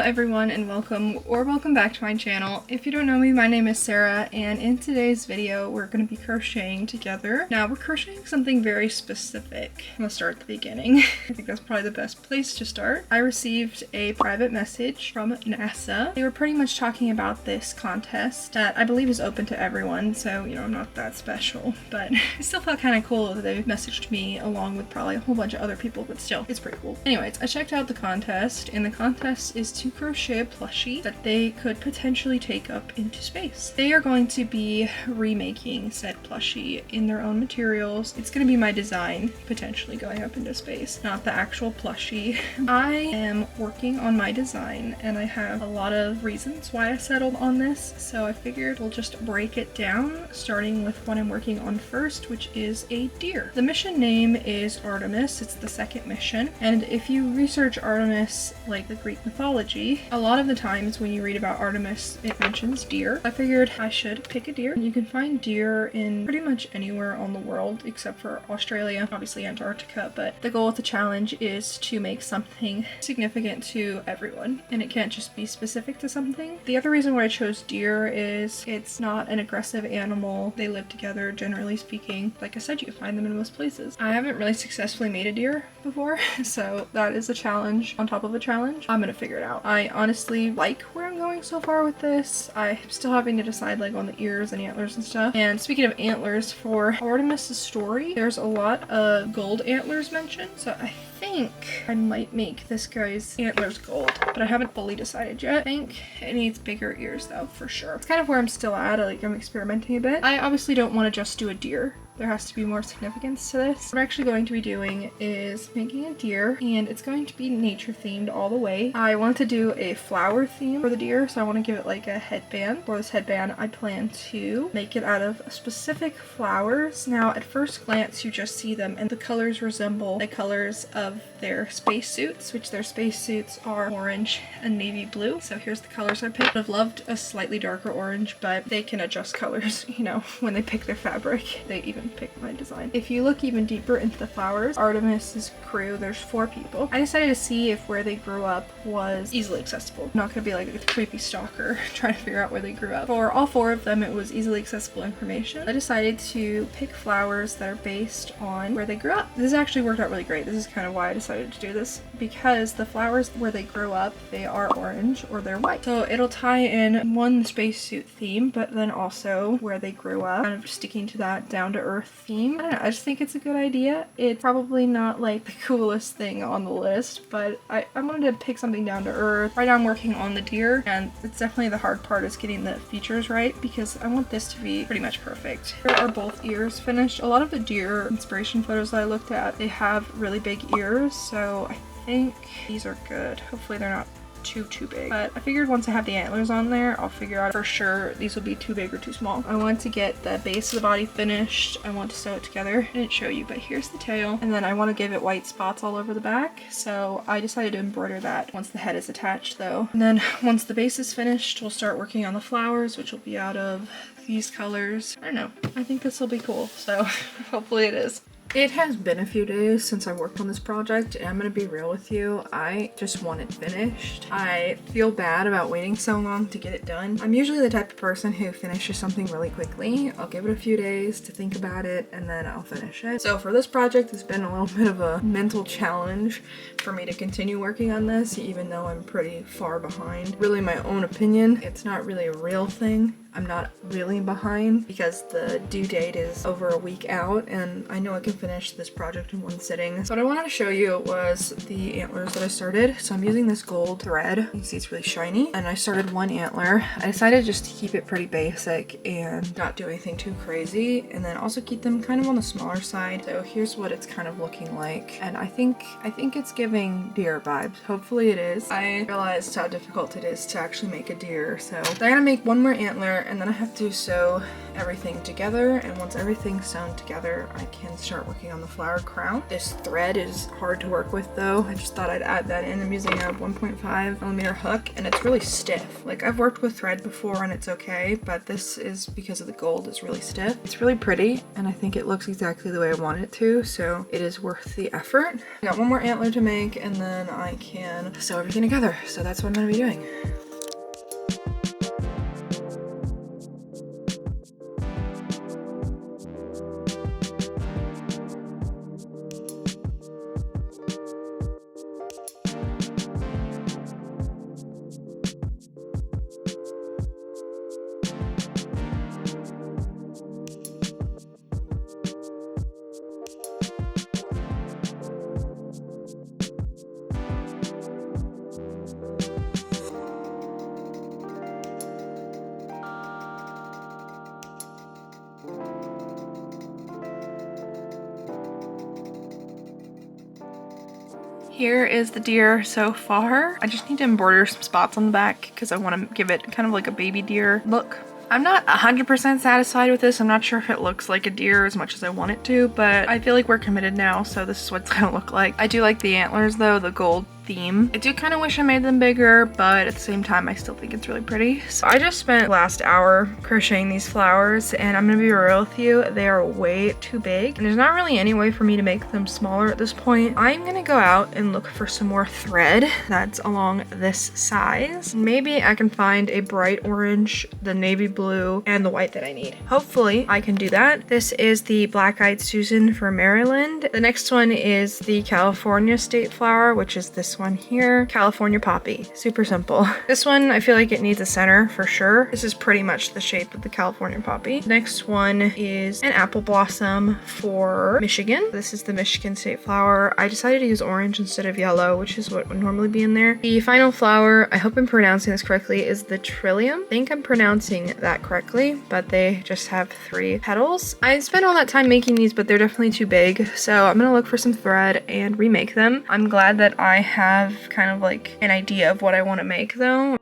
everyone and welcome back to my channel. If you don't know me, my name is Sarah, and in today's video we're going to be crocheting together. Now we're crocheting something very specific. I'm going to start at the beginning. I think that's probably the best place to start. I received a private message from NASA. They were pretty much talking about this contest that I believe is open to everyone, so you know, I'm not that special, but it still felt kind of cool that they messaged me along with probably a whole bunch of other people, but still, it's pretty cool. Anyways, I checked out the contest, and the contest is to crochet a plushie that they could potentially take up into space. They are going to be remaking said plushie in their own materials. It's going to be my design potentially going up into space, not the actual plushie. I am working on my design and I have a lot of reasons why I settled on this, so I figured we'll just break it down, starting with what I'm working on first, which is a deer. The mission name is Artemis. It's the second mission, and if you research Artemis, like the Greek mythology, a lot of the times when you read about Artemis it mentions deer. I figured I should pick a deer. You can find deer in pretty much anywhere on the world except for Australia, obviously Antarctica, but the goal of the challenge is to make something significant to everyone, and it can't just be specific to something. The other reason why I chose deer is it's not an aggressive animal. They live together, generally speaking. Like I said, you can find them in most places. I haven't really successfully made a deer before, so that is a challenge on top of a challenge. I'm gonna figure it out. I honestly like where I'm going so far with this. I'm still having to decide like on the ears and antlers and stuff. And speaking of antlers, for Artemis's story, there's a lot of gold antlers mentioned, so I think I might make this guy's antlers gold, but I haven't fully decided yet. I think it needs bigger ears though, for sure. It's kind of where I'm still at, like I'm experimenting a bit. I obviously don't want to just do a deer. There has to be more significance to this. What I'm actually going to be doing is making a deer, and it's going to be nature themed all the way. I want to do a flower theme for the deer, so I want to give it like a headband. For this headband, I plan to make it out of specific flowers. Now, at first glance, you just see them, and the colors resemble the colors of their spacesuits, which their spacesuits are orange and navy blue. So here's the colors I picked. I've loved a slightly darker orange, but they can adjust colors, you know, when they pick their fabric. They even pick my design. If you look even deeper into the flowers, Artemis's crew, there's 4 people. I decided to see if where they grew up was easily accessible. I'm not gonna be like a creepy stalker trying to figure out where they grew up. For all 4 of them, it was easily accessible information. I decided to pick flowers that are based on where they grew up. This actually worked out really great. This is kind of why I decided to do this, because the flowers where they grew up, they are orange or they're white. So it'll tie in one spacesuit theme, but then also where they grew up, kind of sticking to that down to earth theme. I don't know, I just think it's a good idea. It's probably not like the coolest thing on the list, but I wanted to pick something down to earth. Right now I'm working on the deer, and it's definitely the hard part is getting the features right, because I want this to be pretty much perfect. Here are both ears finished. A lot of the deer inspiration photos that I looked at, they have really big ears, so I think these are good. Hopefully they're not too big, but I figured once I have the antlers on there, I'll figure out for sure these will be too big or too small. I want to get the base of the body finished. I want to sew it together. I didn't show you, but here's the tail, and then I want to give it white spots all over the back, so I decided to embroider that once the head is attached though. And then once the base is finished, we'll start working on the flowers, which will be out of these colors. I don't know, I think this will be cool, so hopefully it is. It has been a few days since I worked on this project, and I'm gonna be real with you, I just want it finished. I feel bad about waiting so long to get it done. I'm usually the type of person who finishes something really quickly. I'll give it a few days to think about it, and then I'll finish it. So for this project, it's been a little bit of a mental challenge for me to continue working on this, even though I'm pretty far behind. Really, my own opinion, it's not really a real thing. I'm not really behind because the due date is over a week out, and I know I can finish this project in one sitting. So what I wanted to show you was the antlers that I started. So I'm using this gold thread. You can see it's really shiny, and I started one antler. I decided just to keep it pretty basic and not do anything too crazy, and then also keep them kind of on the smaller side. So here's what it's kind of looking like, and I think it's giving deer vibes. Hopefully it is. I realized how difficult it is to actually make a deer, so I'm gonna make one more antler, and then I have to sew everything together, and once everything's sewn together I can start working on the flower crown. This thread is hard to work with though. I just thought I'd add that in. I'm using a 1.5mm hook and it's really stiff. Like, I've worked with thread before and it's okay, but this is because of the gold, it's really stiff. It's really pretty and I think it looks exactly the way I want it to, so it is worth the effort. I got one more antler to make and then I can sew everything together, so that's what I'm gonna be doing. Here is the deer so far. I just need to embroider some spots on the back because I want to give it kind of like a baby deer look. I'm not 100% satisfied with this. I'm not sure if it looks like a deer as much as I want it to, but I feel like we're committed now, so this is what it's gonna look like. I do like the antlers though, the gold theme. I do kind of wish I made them bigger, but at the same time I still think it's really pretty. So I just spent the last hour crocheting these flowers, and I'm gonna be real with you, they are way too big and there's not really any way for me to make them smaller at this point. I'm gonna go out and look for some more thread that's along this size. Maybe I can find a bright orange, the navy blue, and the white that I need. Hopefully I can do that. This is the Black-Eyed Susan for Maryland. The next one is the California State Flower, which is this one here, California Poppy. Super simple. This one I feel like it needs a center for sure. This is pretty much the shape of the California Poppy. Next one is an Apple Blossom for Michigan. This is the Michigan State Flower. I decided to use orange instead of yellow, which is what would normally be in there. The final flower, I hope I'm pronouncing this correctly, is the Trillium. I think I'm pronouncing that correctly, but they just have 3 petals. I spent all that time making these, but they're definitely too big, so I'm gonna look for some thread and remake them. I'm glad that I have kind of like an idea of what I want to make though.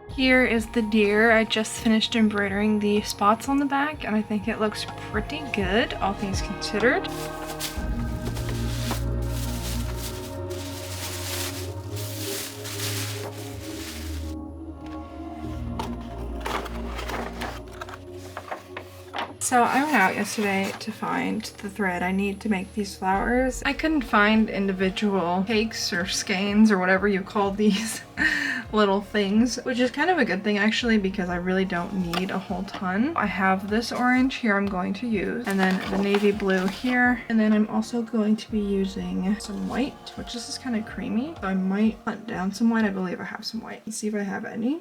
Here is the deer. I just finished embroidering the spots on the back and I think it looks pretty good, all things considered. So I went out yesterday to find the thread I need to make these flowers. I couldn't find individual cakes or skeins or whatever you call these little things, which is kind of a good thing actually because I really don't need a whole ton. I have this orange here I'm going to use, and then the navy blue here, and then I'm also going to be using some white, which this is kind of creamy, so I might hunt down some white. I believe I have some white. Let's see if I have any.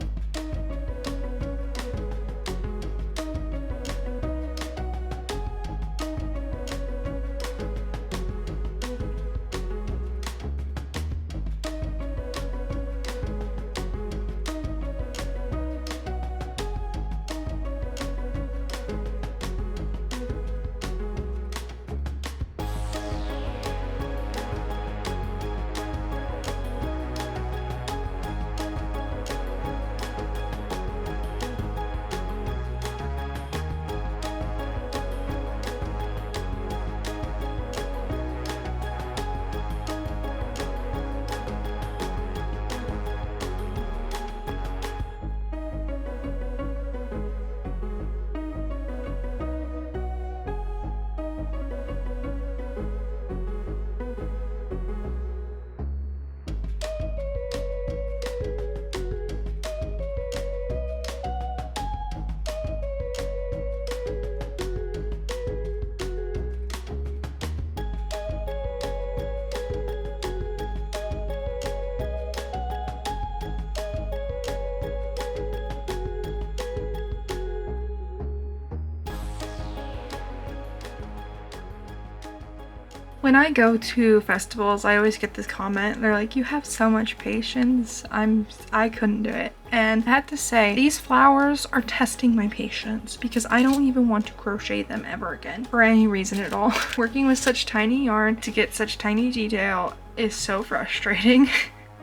When I go to festivals, I always get this comment. They're like, you have so much patience. I couldn't do it. And I have to say, these flowers are testing my patience because I don't even want to crochet them ever again for any reason at all. Working with such tiny yarn to get such tiny detail is so frustrating.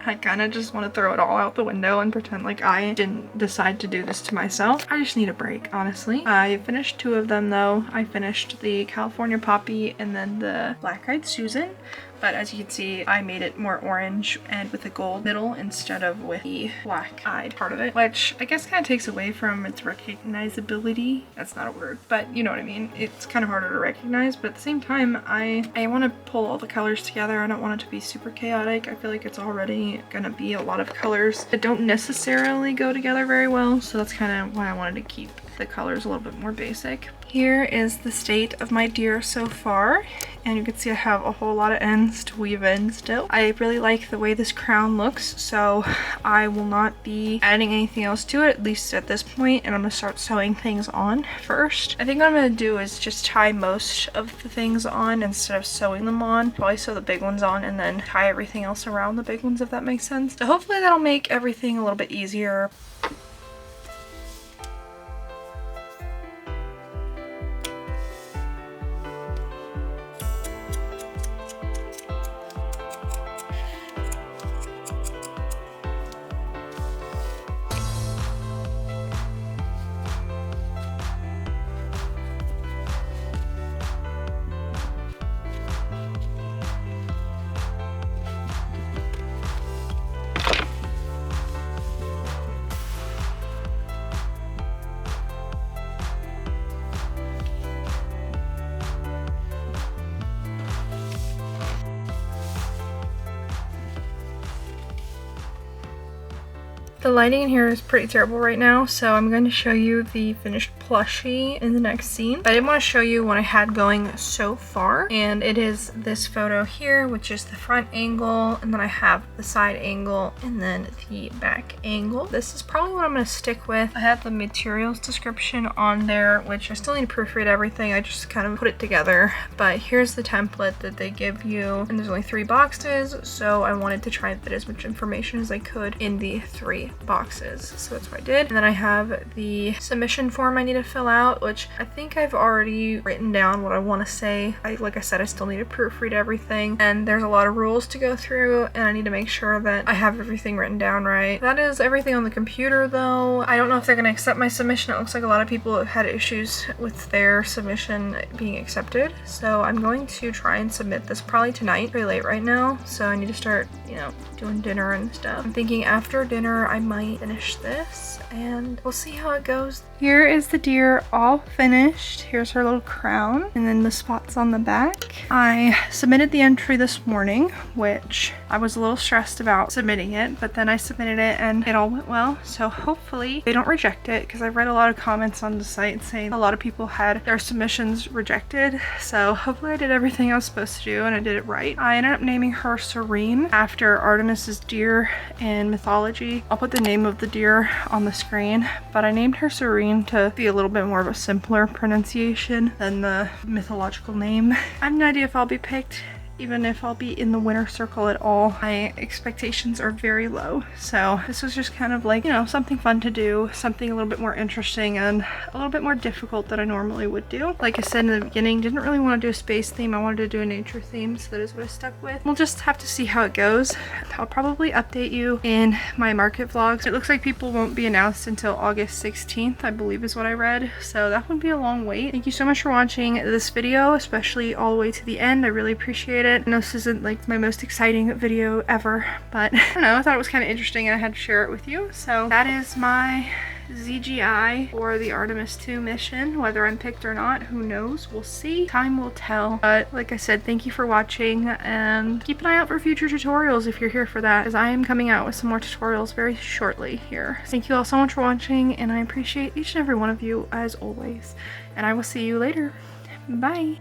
I kind of just want to throw it all out the window and pretend like I didn't decide to do this to myself. I just need a break, honestly. I finished 2 of them though. I finished the California Poppy and then the Black Eyed Susan. But as you can see, I made it more orange and with a gold middle instead of with the black-eyed part of it, which I guess kind of takes away from its recognizability. That's not a word, but you know what I mean. It's kind of harder to recognize, but at the same time, I want to pull all the colors together. I don't want it to be super chaotic. I feel like it's already gonna be a lot of colors that don't necessarily go together very well, so that's kind of why I wanted to keep the colors a little bit more basic. Here is the state of my deer so far, and you can see I have a whole lot of ends to weave in still. I really like the way this crown looks, so I will not be adding anything else to it, at least at this point, and I'm gonna start sewing things on first. I think what I'm gonna do is just tie most of the things on instead of sewing them on. Probably sew the big ones on and then tie everything else around the big ones, if that makes sense. So hopefully that'll make everything a little bit easier. The lighting in here is pretty terrible right now, so I'm going to show you the finished plushie in the next scene. But I did want to show you what I had going so far, and it is this photo here, which is the front angle, and then I have the side angle, and then the back angle. This is probably what I'm going to stick with. I have the materials description on there, which I still need to proofread everything. I just kind of put it together, but here's the template that they give you, and there's only 3 boxes, so I wanted to try and fit as much information as I could in the 3 boxes, so that's what I did. And then I have the submission form I need to fill out, which I think I've already written down what I want to say. Like I said, I still need to proofread everything, and there's a lot of rules to go through, and I need to make sure that I have everything written down right. That is everything on the computer though. I don't know if they're going to accept my submission. It looks like a lot of people have had issues with their submission being accepted, so I'm going to try and submit this probably tonight. Pretty late right now, so I need to start, you know, doing dinner and stuff. I'm thinking after dinner I might finish this, and we'll see how it goes. Here is the deer all finished. Here's her little crown, and then the spots on the back. I submitted the entry this morning, which I was a little stressed about submitting it, but then I submitted it and it all went well, so hopefully they don't reject it, because I've read a lot of comments on the site saying a lot of people had their submissions rejected, so hopefully I did everything I was supposed to do and I did it right. I ended up naming her Serene after Artemis's deer in mythology. I'll put the name of the deer on the screen, but I named her Serene to be a little bit more of a simpler pronunciation than the mythological name. I have no idea if I'll be picked, even if I'll be in the winner circle at all. My expectations are very low, so this was just kind of like, you know, something fun to do, something a little bit more interesting and a little bit more difficult than I normally would do. Like I said in the beginning, didn't really want to do a space theme. I wanted to do a nature theme, so that is what I stuck with. We'll just have to see how it goes. I'll probably update you in my market vlogs. It looks like people won't be announced until August 16th, I believe is what I read, so that would be a long wait. Thank you so much for watching this video, especially all the way to the end. I really appreciate it. I know this isn't like my most exciting video ever, but I don't know, I thought it was kind of interesting and I had to share it with you. So that is my ZGI for the Artemis 2 mission. Whether I'm picked or not, who knows? We'll see. Time will tell. But like I said, thank you for watching, and keep an eye out for future tutorials if you're here for that, as I am coming out with some more tutorials very shortly here. Thank you all so much for watching, and I appreciate each and every one of you as always. And I will see you later. Bye!